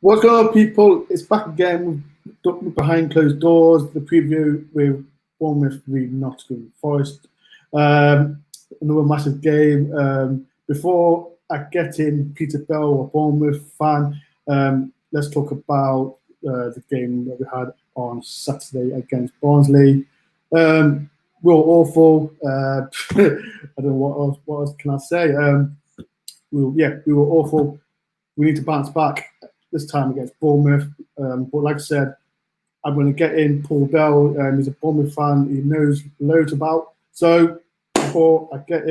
What's going on, people? It's back again with Behind Closed Doors, the preview with Bournemouth v Nottingham Forest. Another massive game. Before I get in, Peter Bell, a Bournemouth fan, let's talk about the game that we had on Saturday against Barnsley. We were awful. I don't know what else can I say. We were awful. We need to bounce back this time against Bournemouth. But like I said, I'm going to get in Paul Bell. He's a Bournemouth fan. He knows loads about. So before I get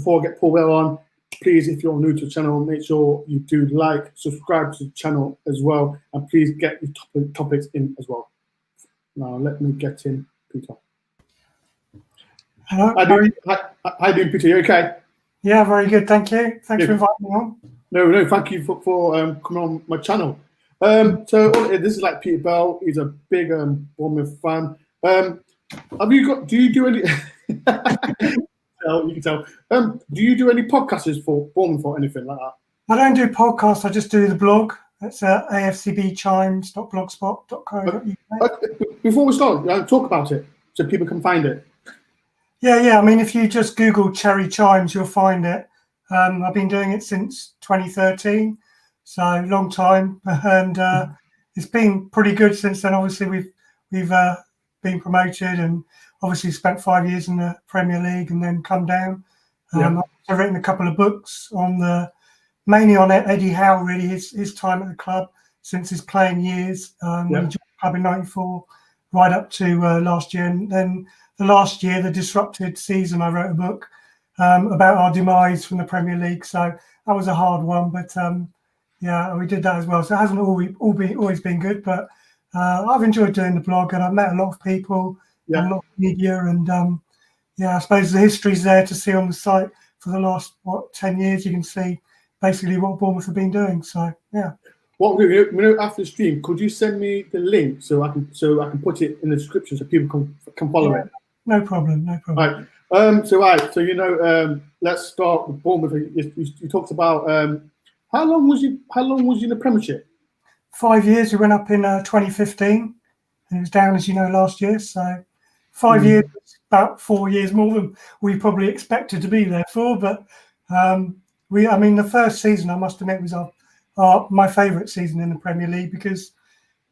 Paul Bell on, please, if you're new to the channel, make sure you do subscribe to the channel as well, and please get your topics in as well. Now let me get in Peter. Hello. How you doing, Peter? You okay? Yeah, very good. Thank you. Thanks for inviting me on. No, thank you for coming on my channel. So this is like Peter Bell. He's a big Bournemouth fan. Do you do any? You can tell. Do you do any podcasts for Bournemouth or anything like that? I don't do podcasts. I just do the blog. It's afcbchimes.blogspot.co.uk. Before we start, talk about it so people can find it. Yeah. I mean, if you just Google Cherry Chimes, you'll find it. I've been doing it since 2013, so long time, and it's been pretty good since then. Obviously, we've been promoted, and obviously spent 5 years in the Premier League, and then come down. I've written a couple of books mainly on Eddie Howe, really his time at the club since his playing years. When he joined the club in '94, right up to last year, and then the last year, the disrupted season, I wrote a book about our demise from the Premier League. So that was a hard one, but we did that as well. So it hasn't always been good, but I've enjoyed doing the blog, and I've met a lot of people, and a lot of media, and I suppose the history's there to see on the site for the last 10 years. You can see basically what Bournemouth have been doing. So What after the stream, could you send me the link so I can put it in the description so people can follow it? No problem. Right. So let's start with Bournemouth. You talked about how long was you in the Premiership? 5 years. We went up in 2015, and it was down, as you know, last year. So 5 years, about 4 years more than we probably expected to be there for. But the first season, I must admit, was my favourite season in the Premier League, because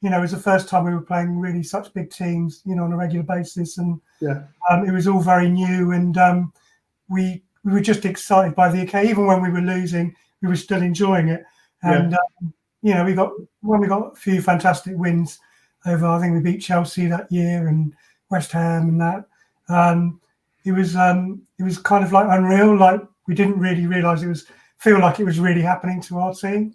it was the first time we were playing really such big teams, on a regular basis, and it was all very new, and we were just excited by the occasion. Even when we were losing, we were still enjoying it. And we got a few fantastic wins over. I think we beat Chelsea that year and West Ham and that. It was kind of like unreal. Like, we didn't really realise feel like it was really happening to our team.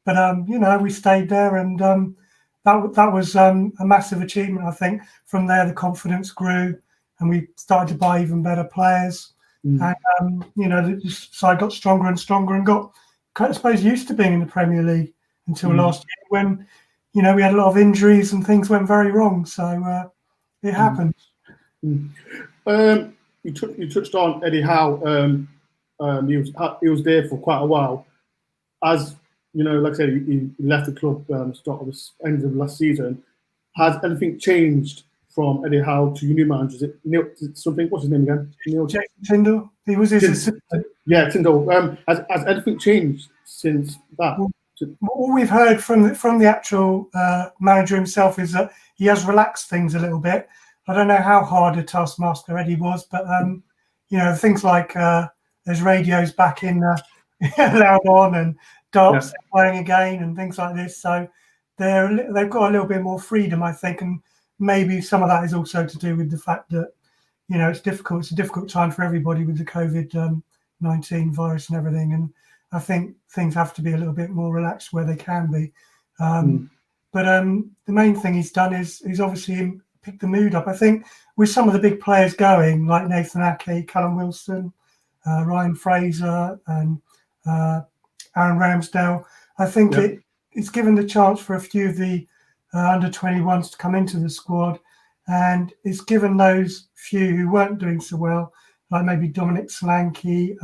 But we stayed there, and that was a massive achievement. I think from there the confidence grew, and we started to buy even better players. And the side got stronger and stronger, and got, I suppose, used to being in the Premier League until last year, when we had a lot of injuries and things went very wrong. So it happened. You touched on Eddie Howe. He was there for quite a while. As like I said, he left the club start of the end of last season. Has anything changed from Eddie Howe to your new manager? Is it Neil something? What's his name again? Jason Tyndall. He was his assistant. Yeah, Tyndall. Has anything changed since that? All we've heard from the actual manager himself is that he has relaxed things a little bit. I don't know how hard a taskmaster Eddie was, but things like there's radios back in loud on, and darts playing again, and things like this. So they've got a little bit more freedom, I think, and maybe some of that is also to do with the fact that it's difficult. It's a difficult time for everybody with the COVID-19 virus and everything, and I think things have to be a little bit more relaxed where they can be. But the main thing he's done is he's obviously picked the mood up. I think with some of the big players going, like Nathan Ake, Callum Wilson, Ryan Fraser, and Aaron Ramsdale, I think it's given the chance for a few of the under-21s to come into the squad, and it's given those few who weren't doing so well, like maybe Dominic Solanke,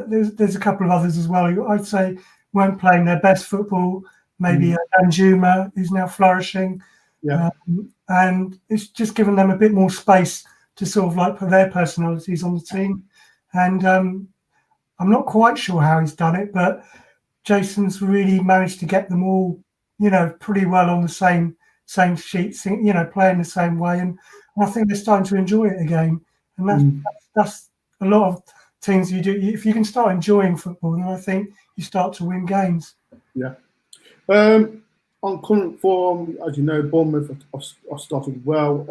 there's a couple of others as well who I'd say weren't playing their best football. Maybe Danjuma, who's now flourishing. Yeah. And it's just given them a bit more space to sort of like put their personalities on the team. And I'm not quite sure how he's done it, but Jason's really managed to get them all, pretty well on the same sheets, playing the same way. And I think they're starting to enjoy it again. And that's a lot of teams you do. If you can start enjoying football, then I think you start to win games. Yeah. On current form, as you know, Bournemouth have started well.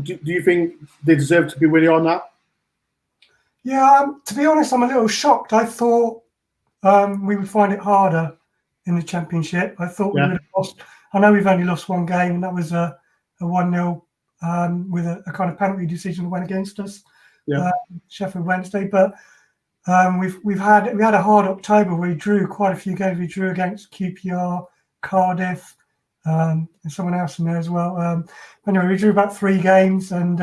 Do you think they deserve to be where they are now? Yeah, to be honest, I'm a little shocked. I thought we would find it harder in the Championship. I thought we would have lost. I know we've only lost one game, and that was a 1-0 with a kind of penalty decision that went against us, Sheffield Wednesday. But we had a hard October where we drew quite a few games. We drew against QPR, Cardiff, and someone else in there as well. Anyway, we drew about 3 games, and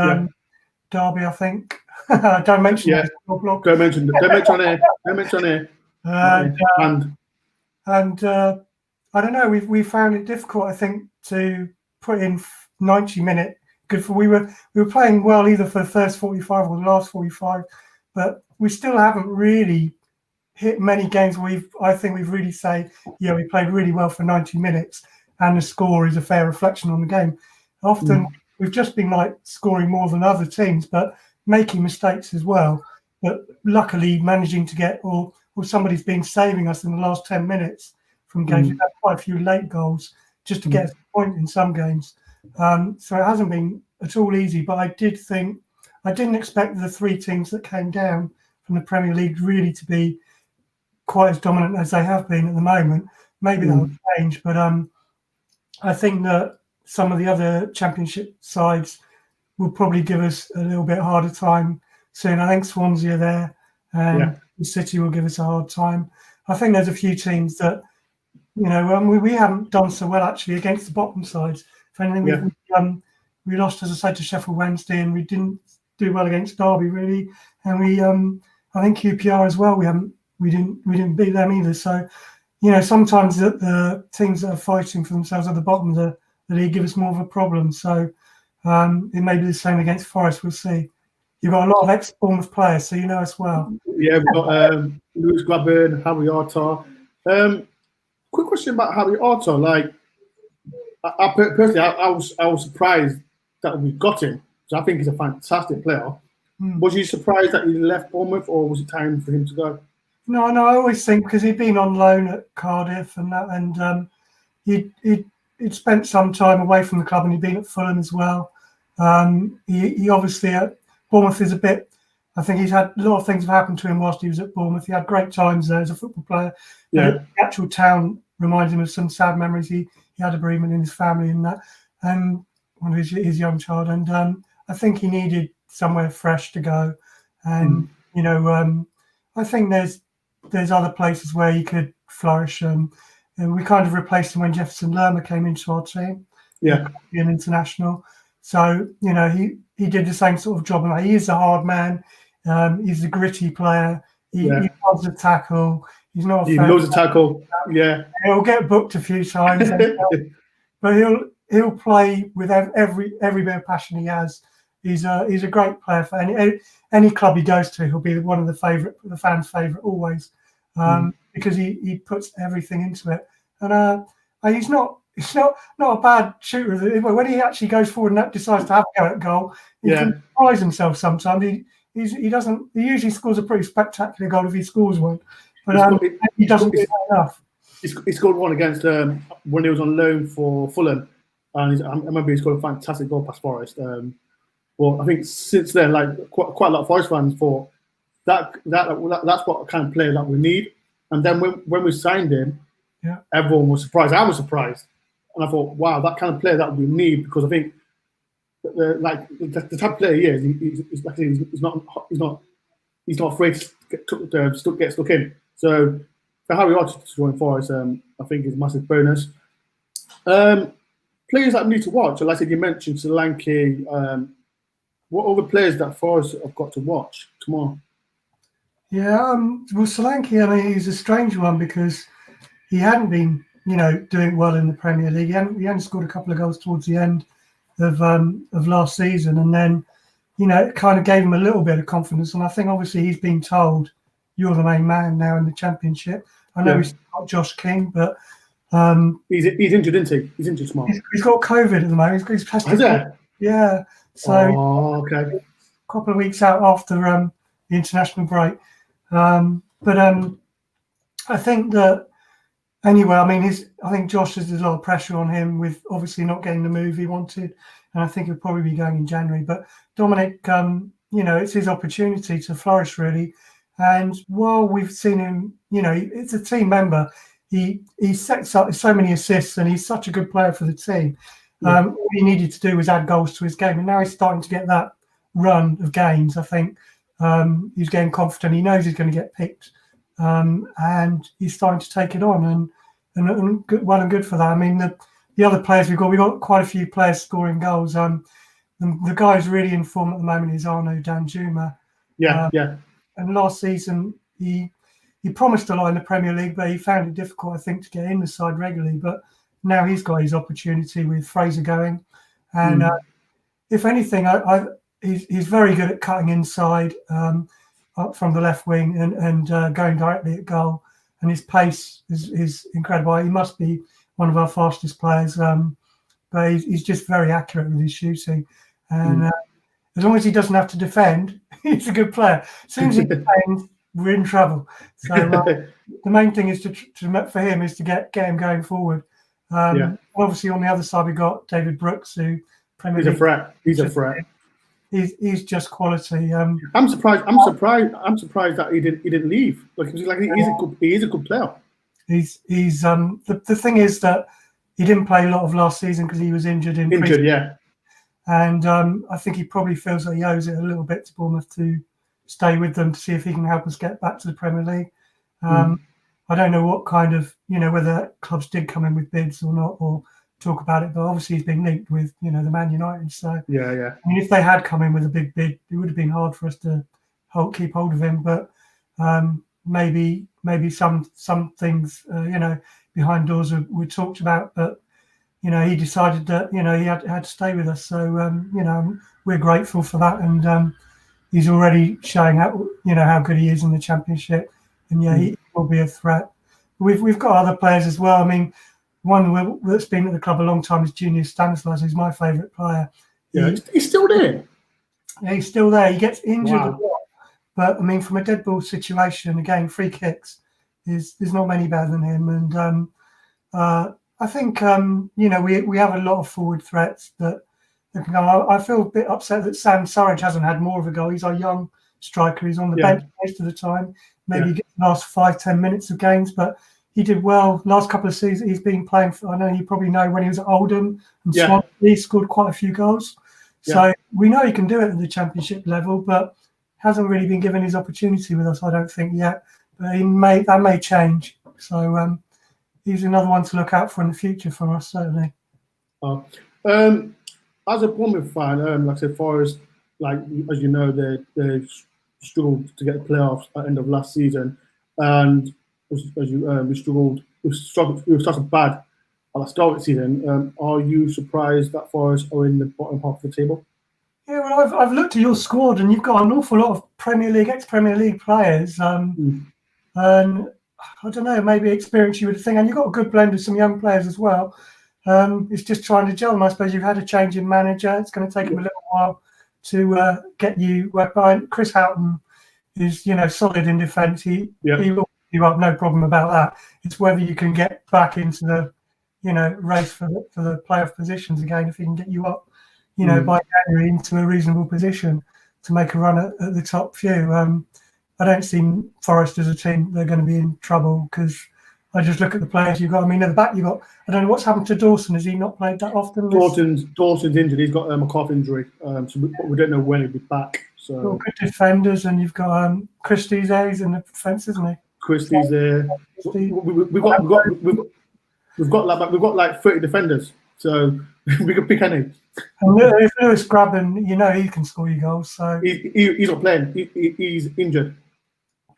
Derby, I think. Don't mention it. Don't mention it. Don't mention it. And I don't know. We found it difficult, I think, to put in 90-minute. We were playing well either for the first 45 or the last 45, but we still haven't really hit many games where I think we've really said, we played really well for 90 minutes, and the score is a fair reflection on the game. Often we've just been like scoring more than other teams, but making mistakes as well. But luckily managing to get, or somebody's been saving us in the last 10 minutes from games. We've had quite a few late goals just to get us a point in some games. So it hasn't been at all easy, but I didn't expect the 3 teams that came down from the Premier League really to be quite as dominant as they have been at the moment. Maybe that will change, but I think that some of the other Championship sides will probably give us a little bit harder time soon. I think Swansea are there, and City will give us a hard time. I think there's a few teams that, we haven't done so well actually against the bottom sides. If anything, we lost, as I said, to Sheffield Wednesday, and we didn't do well against Derby really, and we I think QPR as well. We didn't beat them either. So sometimes the teams that are fighting for themselves at the bottom of the league give us more of a problem. So it may be the same against Forest. We'll see. You've got a lot of ex-Bournemouth players, so you know as well. Yeah, we've got Lewis Grabban, Harry Arter. Quick question about Harry Arter. Like, I personally, I was surprised that we got him. So I think he's a fantastic player. Was you surprised that he left Bournemouth, or was it time for him to go? No. I always think because he'd been on loan at Cardiff and that, and he'd spent some time away from the club, and he'd been at Fulham as well. He obviously Bournemouth is a bit. I think he's had a lot of things have happened to him whilst he was at Bournemouth. He had great times there as a football player. The actual town reminds him of some sad memories. He had a bereavement in his family and that, and one of his young child. And I think he needed somewhere fresh to go. And I think there's other places where he could flourish. And we kind of replaced him when Jefferson Lerma came into our team. Yeah, an international. So he did the same sort of job. And he is a hard man. He's a gritty player. He loves to tackle. He's not. He loves to tackle. Yeah, he'll get booked a few times, but he'll play with every bit of passion he has. He's a great player for any club he goes to. He'll be one of the fans' favourite always, because he puts everything into it. And he's not a bad shooter. When he actually goes forward and decides to have a go at goal, he can surprise himself sometimes. He usually scores a pretty spectacular goal if he scores one, but he doesn't do that enough. He scored one against when he was on loan for Fulham, and I remember he scored a fantastic goal past Forest. Well, I think since then, like quite a lot of Forest fans thought that's what kind of player that we need. And then when we signed him, everyone was surprised. I was surprised, and I thought, wow, that kind of player that we need, because I think the type of player he is, he's not afraid to get stuck in. So for Harry Arter to join Forest, I think is a massive bonus. Players that we need to watch, like I said, you mentioned Solanke. What other players that Forest have got to watch tomorrow? Yeah, well, Solanke, I mean, he's a strange one because he hadn't been, doing well in the Premier League. He hadn't scored a couple of goals towards the end of last season, and then, it kind of gave him a little bit of confidence. And I think obviously he's been told, "You're the main man now in the Championship." I know he's got Josh King, but he's injured, isn't he? He's injured tomorrow. He's got COVID at the moment. He's tested. Yeah, so okay. A couple of weeks out after the international break. But I think that anyway. I mean, I think Josh has a lot of pressure on him with obviously not getting the move he wanted, and I think he'll probably be going in January. But Dominic, it's his opportunity to flourish really. And while we've seen him, it's a team member. He sets up so many assists, and he's such a good player for the team. All he needed to do was add goals to his game, and now he's starting to get that run of games. I think he's getting confident. He knows he's going to get picked, and he's starting to take it on. And good, well and good for that. I mean, the other players we've got quite a few players scoring goals. The guy who's really in form at the moment is Arnaud Danjuma. And last season he promised a lot in the Premier League, but he found it difficult, I think, to get in the side regularly. But now he's got his opportunity with Fraser going, and if anything, he's very good at cutting inside up from the left wing and going directly at goal. And his pace is incredible. He must be one of our fastest players, but he's just very accurate with his shooting. And as long as he doesn't have to defend, he's a good player. As soon as he defends, we're in trouble. So the main thing is for him is to get him going forward. Obviously, on the other side, we've got David Brooks, who He's a threat. He's a threat. He's just quality. I'm surprised that he didn't leave. He is a good player. He's the thing is that he didn't play a lot of last season because he was injured. And I think he probably feels that he owes it a little bit to Bournemouth to stay with them to see if he can help us get back to the Premier League. I don't know what kind of, whether clubs did come in with bids or not, or talk about it, but obviously he's been linked with, the Man United. So I mean, if they had come in with a big bid, it would have been hard for us to keep hold of him. But maybe some things, behind doors were talked about, but he decided that he had to stay with us. So we're grateful for that, and he's already showing how good he is in the Championship, and he will be a threat. We've got other players as well. I mean, one that's been at the club a long time is Junior Stanislas, who's my favourite player. He's still there. Yeah, he's still there. He gets injured a lot, but I mean, from a dead ball situation, again, free kicks, there's not many better than him. And I think we have a lot of forward threats that can go. I feel a bit upset that Sam Surridge hasn't had more of a goal. He's our young striker. He's on the bench most of the time. Maybe he gets the last 5-10 minutes of games, but he did well last couple of seasons. He's been playing for, I know you probably know, when he was at Oldham and Swansea, he scored quite a few goals. So we know he can do it at the Championship level, but hasn't really been given his opportunity with us, I don't think, yet. But that may change. So he's another one to look out for in the future for us, certainly. As a Bournemouth fan, like I said, Forest, as you know, they struggled to get the playoffs at the end of last season, and we started bad at the start of the season. Are you surprised that Forest are in the bottom half of the table? Yeah, well, I've looked at your squad, and you've got an awful lot of ex-Premier League players, and I don't know, maybe experience you would think, and you've got a good blend of some young players as well. It's just trying to gel, and I suppose you've had a change in manager. It's going to take him a little while to get you behind. Chris Houghton is, solid in defence. He will you up, no problem about that. It's whether you can get back into the, race for the playoff positions again. If he can get you up, by January into a reasonable position to make a run at the top few. I don't see Forest as a team they're going to be in trouble, because I just look at the players you've got. I mean, at the back you've got, I don't know what's happened to Dawson. Has he not played that often? Dawson's injured. He's got a calf injury, so we don't know when he'll be back. So got good defenders, and you've got Christie's there. He's in the defence, isn't he? Christie's there. We've got like 30 defenders, so we can pick any. And if Lewis Grabban, he can score you goals. So he's not playing. He's injured.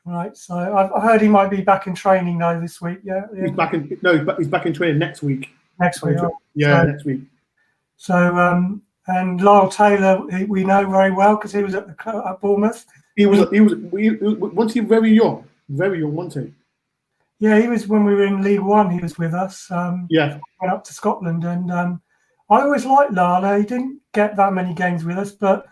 Right. So I heard he might be back in training now this week. Yeah. He's back in. No, he's back in training next week. Next week. Yeah, so, next week. So and Lyle Taylor, we know very well because he was at the club at Bournemouth. Wasn't he very young, wasn't he? Yeah, he was when we were in League One. He was with us. Yeah, went up to Scotland, and I always liked Lyle. He didn't get that many games with us, but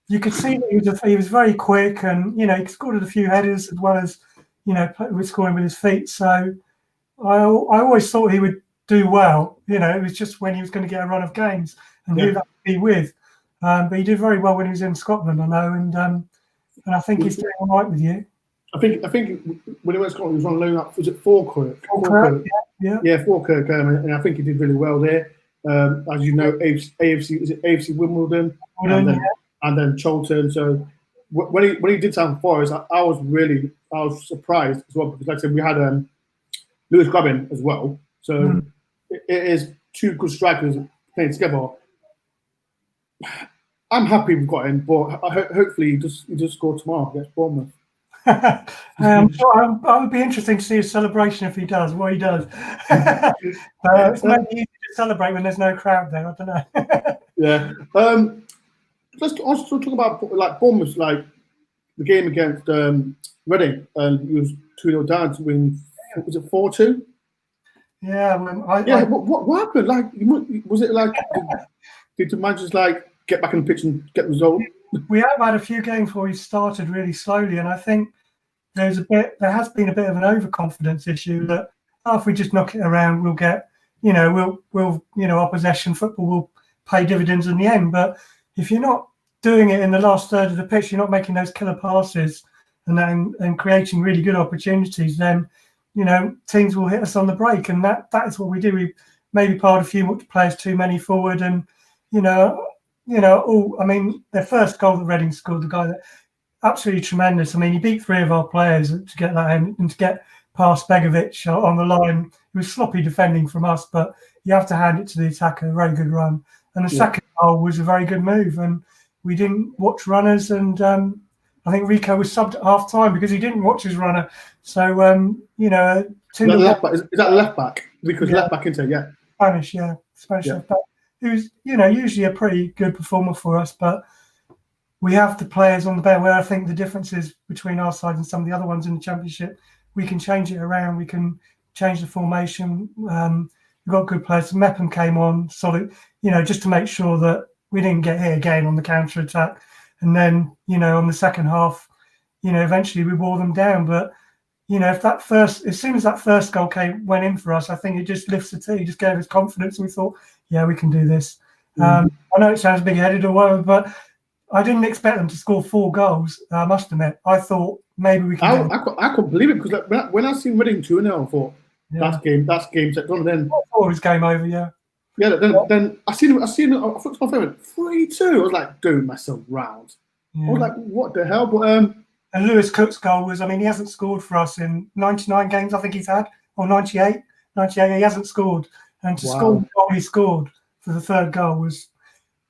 you could see that he was very quick, and he scored a few headers as well as with scoring with his feet. So I always thought he would do well. It was just when he was going to get a run of games and who that would be with. But he did very well when he was in Scotland, I know, and I think he's doing all right with you. I think when he went to Scotland, he was on loan up. Was it Falkirk? Yeah, Falkirk, and I think he did really well there. As you know, AFC Wimbledon, and then Charlton. So when he did Nottingham Forest, I was surprised as well, because like I said, we had Lewis Grabbin as well. So it is two good strikers playing together. I'm happy we've got him, but hopefully he just score tomorrow against Bournemouth. I would be interesting to see his celebration if he does, what he does. It's maybe easy to celebrate when there's no crowd there. I don't know. Yeah. Let's also talk about like Bournemouth, like the game against Reading. He was 2-0 down to win. Was it 4-2? Yeah. What happened? Like, was it like did the managers like get back in the pitch and get the result? We have had a few games where we started really slowly, and I think there has been a bit of an overconfidence issue that if we just knock it around, we'll get, our possession football will pay dividends in the end. But if you're not doing it in the last third of the pitch, you're not making those killer passes and creating really good opportunities, then teams will hit us on the break, and that is what we do. We maybe piled a few players too many forward, and their first goal that Reading scored, the guy that absolutely tremendous. I mean, he beat three of our players to get that in, and to get past Begovic on the line. It was sloppy defending from us, but you have to hand it to the attacker. A very good run, and the second goal was a very good move. And we didn't watch runners, and I think Rico was subbed at half time because he didn't watch his runner. So is that left back? Rico's left back into Spanish left back. Who's usually a pretty good performer for us, but we have the players on the bench where I think the difference is between our side and some of the other ones in the Championship. We can change it around. We can change the formation. We've got good players. Mepham came on solid, just to make sure that we didn't get hit again on the counter attack. And then, on the second half, eventually we wore them down. But as soon as that first goal went in for us, I think it just lifts the team, just gave us confidence, and we thought, yeah, we can do this. I know it sounds big-headed or whatever, but I didn't expect them to score 4 goals. I must admit, I thought maybe we can. I couldn't believe it, because when I seen Reading 2-0, I thought that's game set done. Then I thought it was game over. Yeah. Yeah. Then I seen it. I thought to my friend 3-2. I was like, don't mess around. Yeah. I was like, what the hell? But and Lewis Cook's goal was, he hasn't scored for us in 99 games, I think he's had, or 98. 98, he hasn't scored. And to score the goal he scored for the third goal was,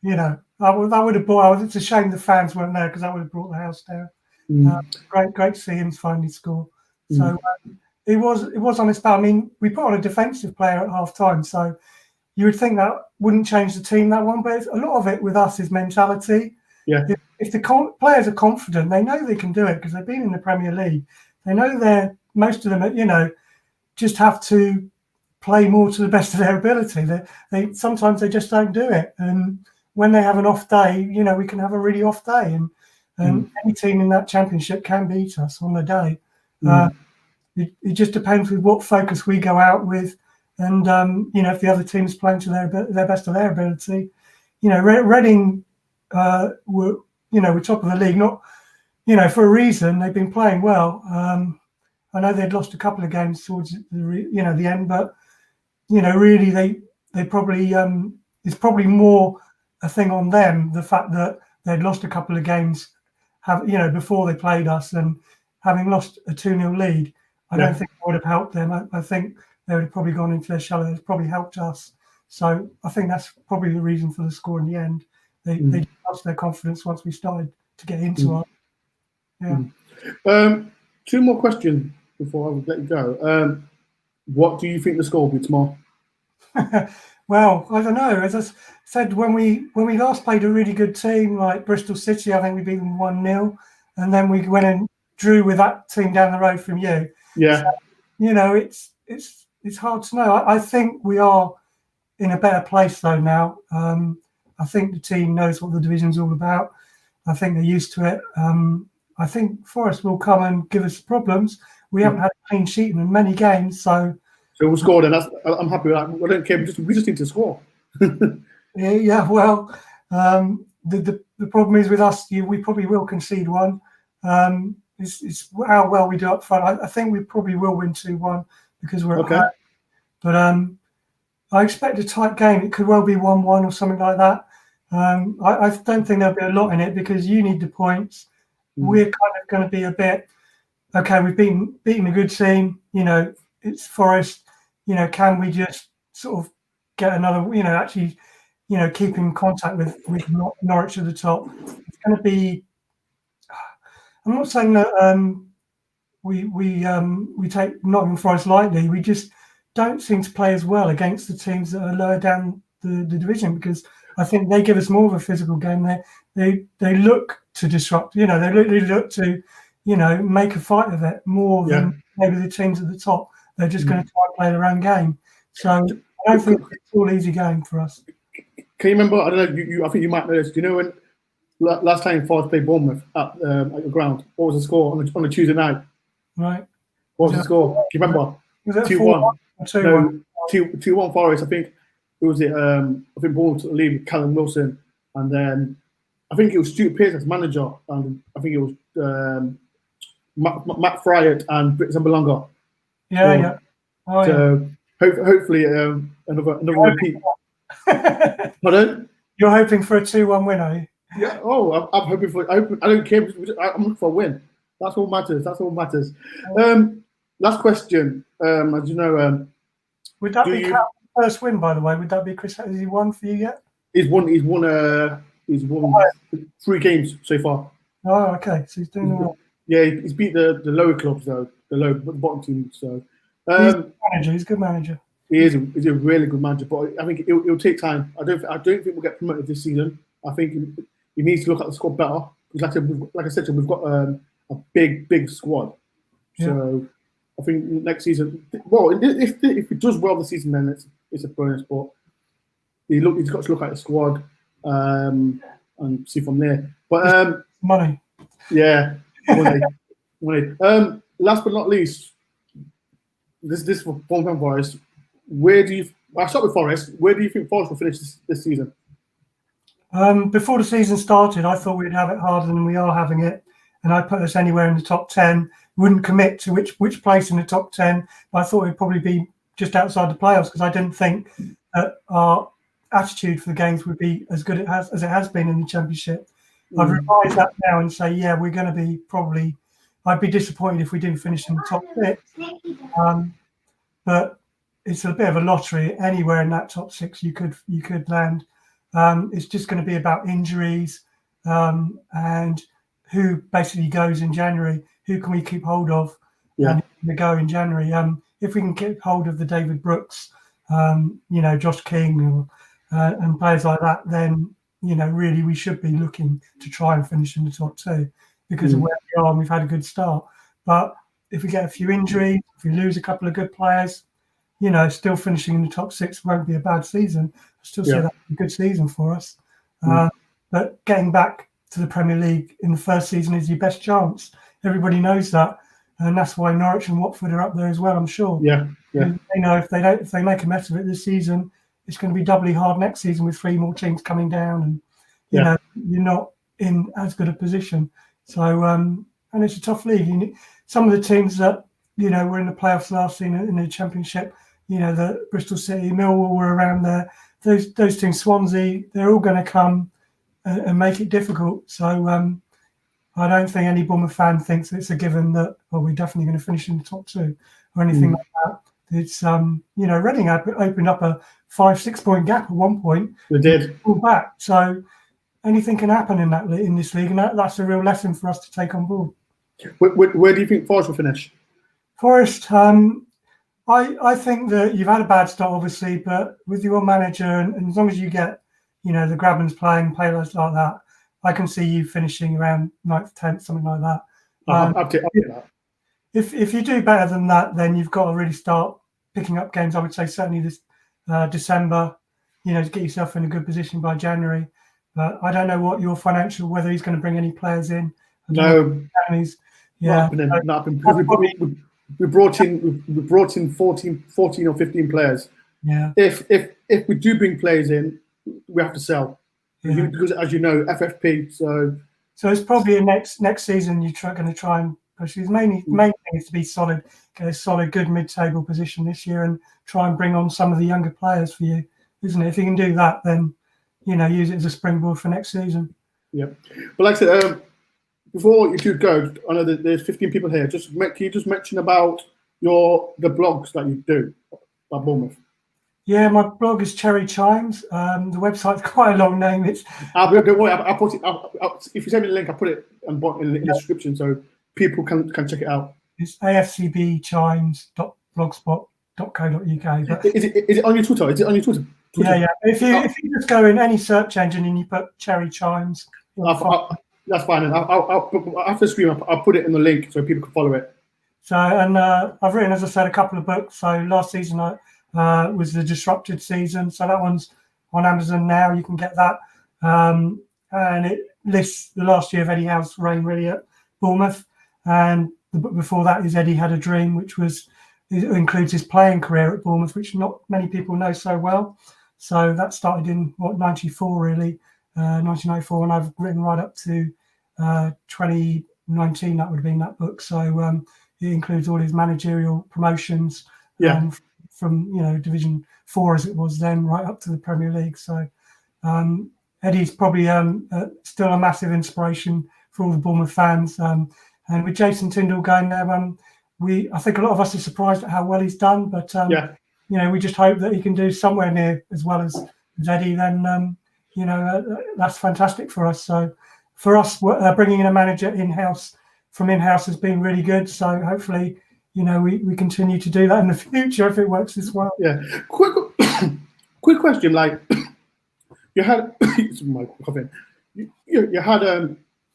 that would have brought. It's a shame the fans weren't there, because that would have brought the house down. Great to see him finally score. So it was on his part. We put on a defensive player at half time, so you would think that wouldn't change the team, that one. But a lot of it with us is mentality. Yeah. If the players are confident, they know they can do it because they've been in the Premier League. They know most of them, just have to play more to the best of their ability. They sometimes they just don't do it, and when they have an off day, we can have a really off day, and any team in that Championship can beat us on the day. It just depends with what focus we go out with, and if the other team's playing to their best of their ability. Reading we're top of the league, not for a reason. They've been playing well. I know they'd lost a couple of games towards the end, but really they probably it's probably more a thing on them, the fact that they'd lost a couple of games before they played us, and having lost a 2-0 lead, I don't think it would have helped them. I think they would have probably gone into their shell. It's probably helped us. So I think that's probably the reason for the score in the end. They lost their confidence once we started to get into it. Yeah. two more questions before I let you go. What do you think the score will be tomorrow? Well, I don't know. As I said, when we last played a really good team like Bristol City, I think we beat them 1-0, and then we went and drew with that team down the road from you. Yeah. So, it's hard to know. I think we are in a better place though now. I think the team knows what the division's all about. I think they're used to it. I think Forest will come and give us problems. We haven't had a clean sheet in many games, so we'll score then. I'm happy with that. I don't care. We just need to score. yeah. Well, the problem is with us. We probably will concede one. It's how well we do up front. I think we probably will win 2-1 because we're okay. At home. But I expect a tight game. It could well be 1-1 or something like that. I don't think there'll be a lot in it because you need the points. We're kind of going to be a bit okay. We've beaten a good team. It's Forest. Can we just sort of get another? Actually, keep in contact with Norwich at the top. It's going to be. I'm not saying that we take Nottingham Forest lightly. We just don't seem to play as well against the teams that are lower down the division because I think they give us more of a physical game. They look to disrupt. They look to make a fight of it more than maybe the teams at the top. They're just going to try and play their own game. So I don't think it's all easy going for us. Can you remember? I don't know. I think you might know this. Do you know when last time Forest played Bournemouth at the ground? What was the score on a Tuesday night? Right. What was the score? Do you remember? Was it 2-1? 2-1? 2-1 Forest. I think it was it. I think Bournemouth took the lead with Callum Wilson, and then I think it was Stuart Pearce as manager, and I think it was Matt Fryatt and Britt Zambalonga. Yeah. Oh, so hopefully another repeat. Pardon? You're hoping for a 2-1 win, are you? Yeah. Oh, I'm hoping for. I don't care. I'm looking for a win. That's all matters. Last question. As you know, would that be Cal's first win? By the way, would that be Chris? Has he won for you yet? He's won 3 games so far. Oh, okay. So he's doing well. Yeah, he's beat the lower clubs though, the bottom teams. So he's a good manager. He's a really good manager, but I think it'll take time. I don't think we'll get promoted this season. I think he needs to look at the squad better. Because like I said, we've got a big squad. So I think next season, well, if he does well this season, then it's a bonus. But he's got to look at the squad and see from there. But money. Yeah, money. Last but not least, this for Nottingham Forest. I'll start with Forest. Where do you think Forest will finish this season? Before the season started, I thought we'd have it harder than we are having it, and I put us anywhere in the top 10. Wouldn't commit to which place in the top 10, but I thought it'd probably be just outside the playoffs because I didn't think that our attitude for the games would be as good as it has been in the Championship. I've revised that now and say, we're going to be probably. I'd be disappointed if we didn't finish in the top 6, but it's a bit of a lottery. Anywhere in that top 6, you could land. It's just going to be about injuries and who basically goes in January. Who can we keep hold of? And who's going to go in January? If we can keep hold of the David Brooks, Josh King, and players like that, then really we should be looking to try and finish in the top 2 because of where we are and we've had a good start. But if we get a few injuries, if we lose a couple of good players, still finishing in the top 6 won't be a bad season. I still say that's a good season for us. But getting back to the Premier League in the first season is your best chance. Everybody knows that. And that's why Norwich and Watford are up there as well, I'm sure. Yeah. They know if they make a mess of it this season, it's going to be doubly hard next season with 3 more teams coming down, and you're not in as good a position. So and it's a tough league. Some of the teams that were in the playoffs last season in the Championship, the Bristol City, Millwall were around there. Those teams, Swansea, they're all going to come and make it difficult. So I don't think any Bournemouth fan thinks it's a given that we're definitely going to finish in the top 2 or anything like that. It's Reading opened up a 5-6 point gap at one point. They did. Pulled back. So anything can happen in this league, and that's a real lesson for us to take on board. Where do you think Forest will finish? Forest, I think that you've had a bad start, obviously, but with your manager, and as long as you get, the Grabans playing players like that, I can see you finishing around 9th, 10th, something like that. I'll take that. If you do better than that, then you've got to really start picking up games. I would say certainly this December, to get yourself in a good position by January. But I don't know what your financial, whether he's going to bring any players in. No, yeah, not happening. We brought in 14 or 15 players. Yeah. If we do bring players in, we have to sell. Yeah. Because as you know, FFP. So it's probably next season you're going to try and push. His main thing is to be solid, get a solid, good mid-table position this year, and try and bring on some of the younger players for you, isn't it? If you can do that, then use it as a springboard for next season. Yeah, but like I said, before you do go, I know that there's 15 people here. Can you just mention about the blogs that you do about Bournemouth? Yeah, my blog is Cherry Chimes. The website's quite a long name. Don't worry, I'll put it. If you send me the link, I'll put it in the description so people can check it out. It's afcbchimes.blogspot.co.uk. But is it on your Twitter? Is it on your Twitter? Yeah. If you just go in any search engine and you put Cherry Chimes, that's fine. And after the stream, I'll put it in the link so people can follow it. So, and I've written, as I said, a couple of books. So last season was the Disrupted season. So that one's on Amazon now. You can get that. And it lists the last year of Eddie Howe's reign really at Bournemouth. And the book before that is Eddie Had a Dream, which includes his playing career at Bournemouth, which not many people know so well. So that started in 94 really, 1994, and I've written right up to 2019. That would have been that book. So it includes all his managerial promotions. From Division 4 as it was then, right up to the Premier League. So Eddie's probably still a massive inspiration for all the Bournemouth fans. And with Jason Tyndall going there, I think a lot of us are surprised at how well he's done. But we just hope that he can do somewhere near as well as Eddie. Then that's fantastic for us. So for us, bringing in a manager in-house has been really good. So hopefully, we continue to do that in the future if it works as well. Yeah. Quick question. Like you had, you had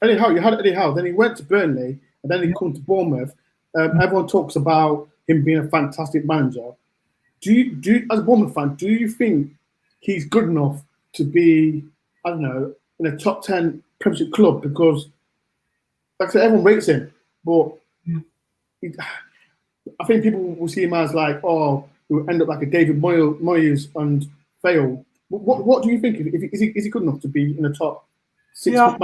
Eddie Howe. Then he went to Burnley, and then he came to Bournemouth. Everyone talks about him being a fantastic manager. Do you, as a Bournemouth fan, do you think he's good enough to be, I don't know, in a top 10 Premiership club? Because, like I said, everyone rates him, but. I think people will see him as like, he will end up like a David Moyes and fail. What do you think? Is he good enough to be in the top 6? Yeah,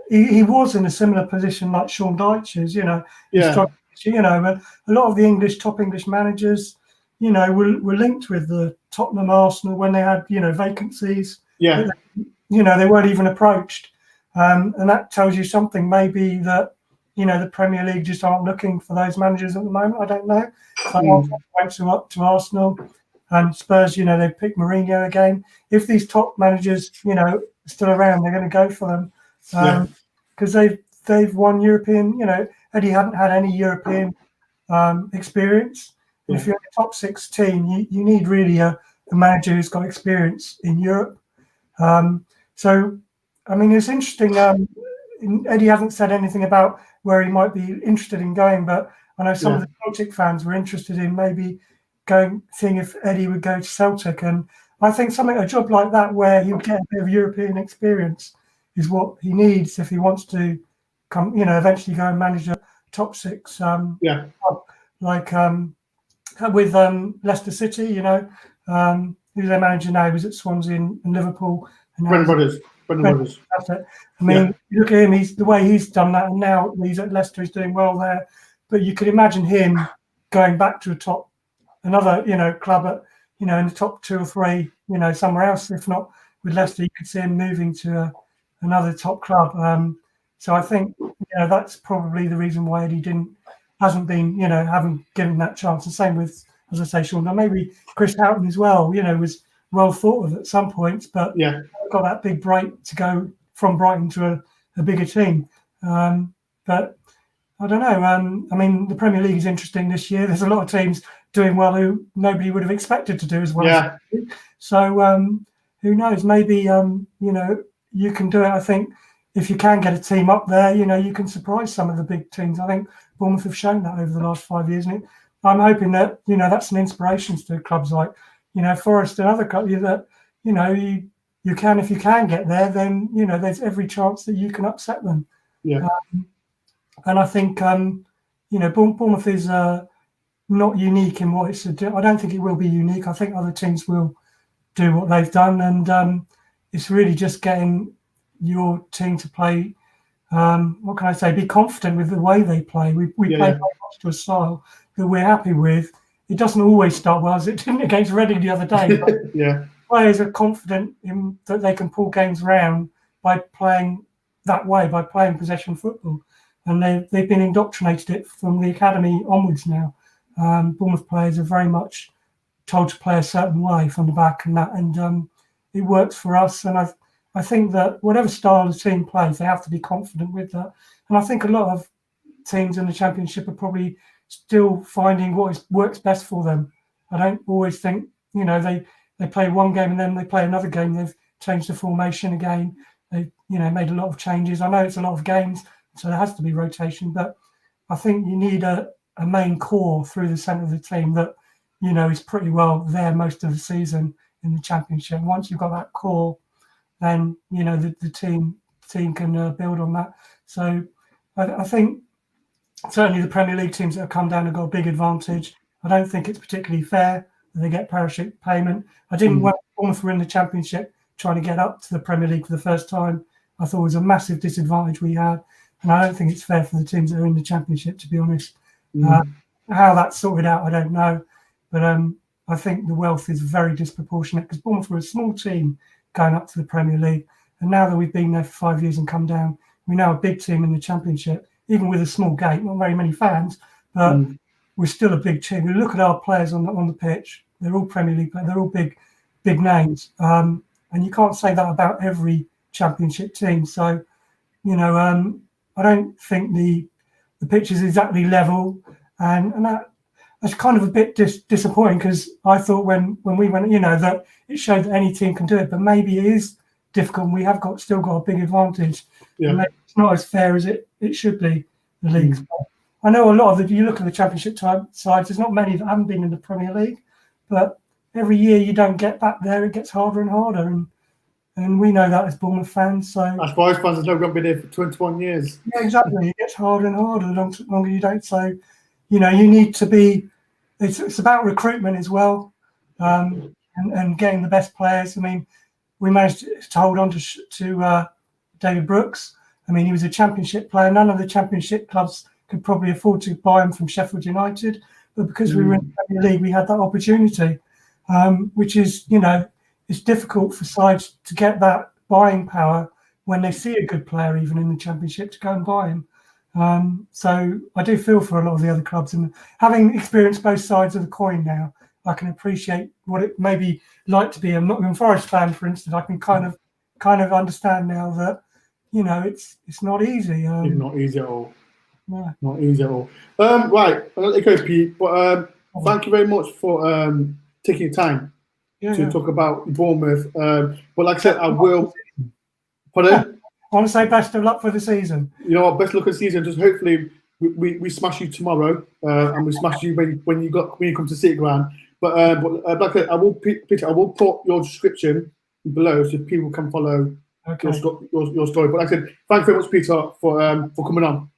he was in a similar position like Sean Dyche is, but a lot of the top English managers, were linked with the Tottenham, Arsenal when they had, vacancies. Yeah. They weren't even approached. And that tells you something, maybe that, the Premier League just aren't looking for those managers at the moment. I don't know. So went to Arsenal, and Spurs, they've picked Mourinho again. If these top managers, are still around, they're going to go for them because they've won European. Eddie hadn't had any European experience. And if you're in the top 6 team, you need really a manager who's got experience in Europe. So, I mean, it's interesting. Eddie hasn't said anything about where he might be interested in going, but I know some of the Celtic fans were interested in maybe seeing if Eddie would go to Celtic. And I think a job like that where he would get a bit of European experience is what he needs if he wants to come, eventually go and manage a top 6 club, like with Leicester City, who's their manager now? He was at Swansea and Liverpool. And Brendan Rodgers. That's it. I mean, look at him. The way he's done that, and now he's at Leicester. He's doing well there. But you could imagine him going back to another club at in the top 2 or 3, somewhere else. If not with Leicester, you could see him moving to another top club. So I think that's probably the reason why Eddie hasn't given that chance. The same with, as I say, Sean. Now maybe Chris Houghton as well. Was well thought of at some points, but got that big break to go from Brighton to a bigger team. But I don't know. I mean, the Premier League is interesting this year. There's a lot of teams doing well who nobody would have expected to do as well. Yeah. So who knows? Maybe you can do it. I think if you can get a team up there, you can surprise some of the big teams. I think Bournemouth have shown that over the last 5 years, and I'm hoping that that's an inspiration to clubs like Forest and other clubs that you can, if you can get there, then there's every chance that you can upset them. Yeah. And I think Bournemouth is not unique in what it's doing. I don't think it will be unique. I think other teams will do what they've done, and it's really just getting your team to play. What can I say? Be confident with the way they play. We play very much to a style that we're happy with. It doesn't always start well, as it didn't against Reading the other day. But Yeah. players are confident in that they can pull games around by playing that way, by playing possession football, and they've been indoctrinated it from the academy onwards now. Bournemouth players are very much told to play a certain way from the back, and it works for us. And I think that whatever style the team plays, they have to be confident with that. And I think a lot of teams in the Championship are probably still finding what works best for them. I don't always think they play one game and then they play another game. They've changed the formation again. They've made a lot of changes. I know it's a lot of games, so there has to be rotation, but I think you need a main core through the centre of the team that is pretty well there most of the season in the Championship. And once you've got that core, then the team can build on that. So I think certainly the Premier League teams that have come down have got a big advantage. I don't think it's particularly fair that they get parachute payment. I didn't want Bournemouth were in the Championship trying to get up to the Premier League for the first time. I thought it was a massive disadvantage we had, and I don't think it's fair for the teams that are in the Championship, to be honest. How that's sorted out, I don't know. But I think the wealth is very disproportionate because Bournemouth were a small team going up to the Premier League. And now that we've been there for 5 years and come down, we're now a big team in the Championship, even with a small gate, not very many fans, but we're still a big team. We look at our players on the pitch, they're all Premier League players, they're all big names. And you can't say that about every Championship team. So, I don't think the pitch is exactly level. And that's kind of a bit disappointing because I thought when we went, that it showed that any team can do it, but maybe it is difficult and we have still got a big advantage. Yeah. And maybe it's not as fair as it should be, the leagues. I know a lot of you look at the Championship type sides, there's not many that haven't been in the Premier League, but every year you don't get back there, it gets harder and harder. And we know that as Bournemouth fans. So as Forest fans, there's no going to be there for 21 years. Yeah, exactly. It gets harder and harder the longer you don't. So, you need to be. It's about recruitment as well, and getting the best players. I mean, we managed to hold on to David Brooks. I mean, he was a Championship player. None of the Championship clubs could probably afford to buy him from Sheffield United, but because we were in the Premier League, we had that opportunity, which is, it's difficult for sides to get that buying power when they see a good player, even in the Championship, to go and buy him. So I do feel for a lot of the other clubs, and having experienced both sides of the coin now, I can appreciate what it may be like to be a Nottingham Forest fan, for instance. I can kind of understand now that it's not easy. It's not easy at all. No. Not easy at all. Right, I'll let you go, Pete. But thank you very much for taking your time to talk about Bournemouth. But like I said, I will. Pardon? I want to say best of luck for the season. You know what? Best luck for the season. Just hopefully we smash you tomorrow, and we smash you when you come to City Ground. But like I said, I will put your description below so people can follow your story. But like I said, thank you very much, Peter, for coming on.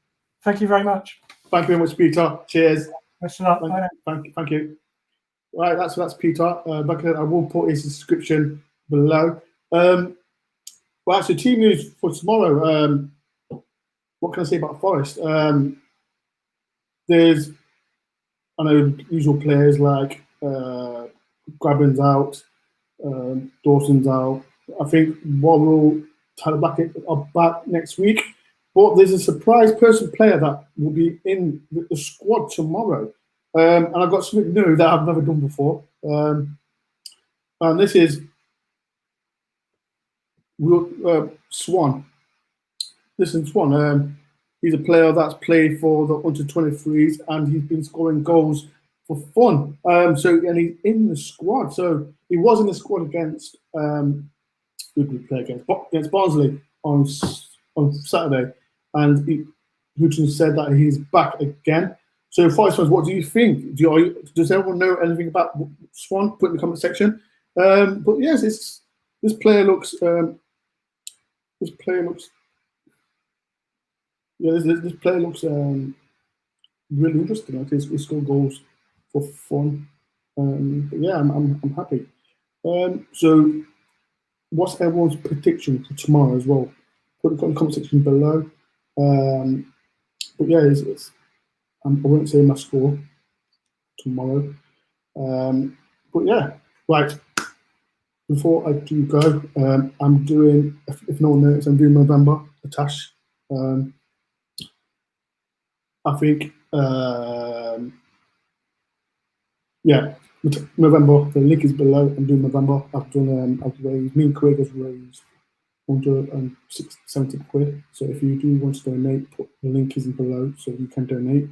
Thank you very much. Thank you very much, Peter. Cheers. Best of luck. Thank you. Right, that's Peter. Like I said, I will put his description below. Well, actually, team news for tomorrow. What can I say about Forest? There's, I know, usual players like Graben's out, Dawson's out. I think Warrell are back next week. But there's a surprise player that will be in the squad tomorrow. And I've got something new that I've never done before. And this is Swan. Listen, Swan, He's a player that's played for the under 23s, and he's been scoring goals for fun. And he's in the squad. So he was in the squad against who did he play against Barnsley on Saturday, and Houghton said that he's back again. So, Forest fans, what do you think? Does everyone know anything about Swan? Put in the comment section. But yes, this player looks. This player looks really interesting. Like he scored goals for fun. But yeah, I'm happy. So, what's everyone's prediction for tomorrow as well? Put it in the comment section below. But yeah, I won't say my score tomorrow. But yeah, right. Before I do go, I'm doing, if no one knows, I'm doing November, Atash. I think, yeah, November, the link is below. I'm doing November. I've raised, me and Craig has raised 170 quid. So if you do want to donate, the link is below so you can donate.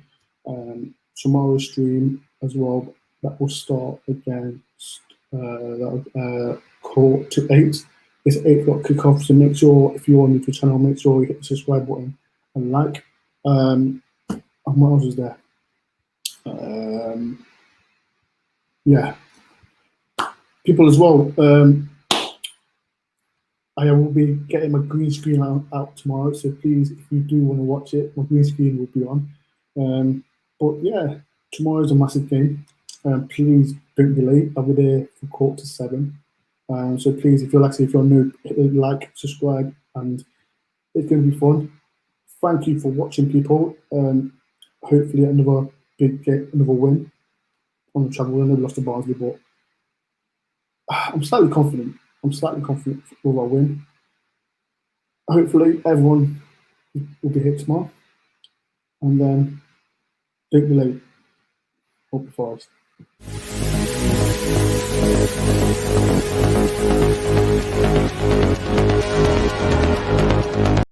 Tomorrow's stream as well, that will start against 8:15. It's 8 o'clock kickoff, so make sure if you are new to the channel, make sure you hit the subscribe button and like. And what else is there? Yeah, people as well. I will be getting my green screen out tomorrow, so please, if you do want to watch it, my green screen will be on. But yeah, tomorrow is a massive game. Please don't be late. I'll be there for 6:45. So please, if you're new, hit the like, subscribe, and it's going to be fun. Thank you for watching, people. Hopefully another big game, another win on the travel. I know we lost to Barnsley, but I'm slightly confident. with our win. Hopefully everyone will be here tomorrow. And then don't be late. Hope the Forest.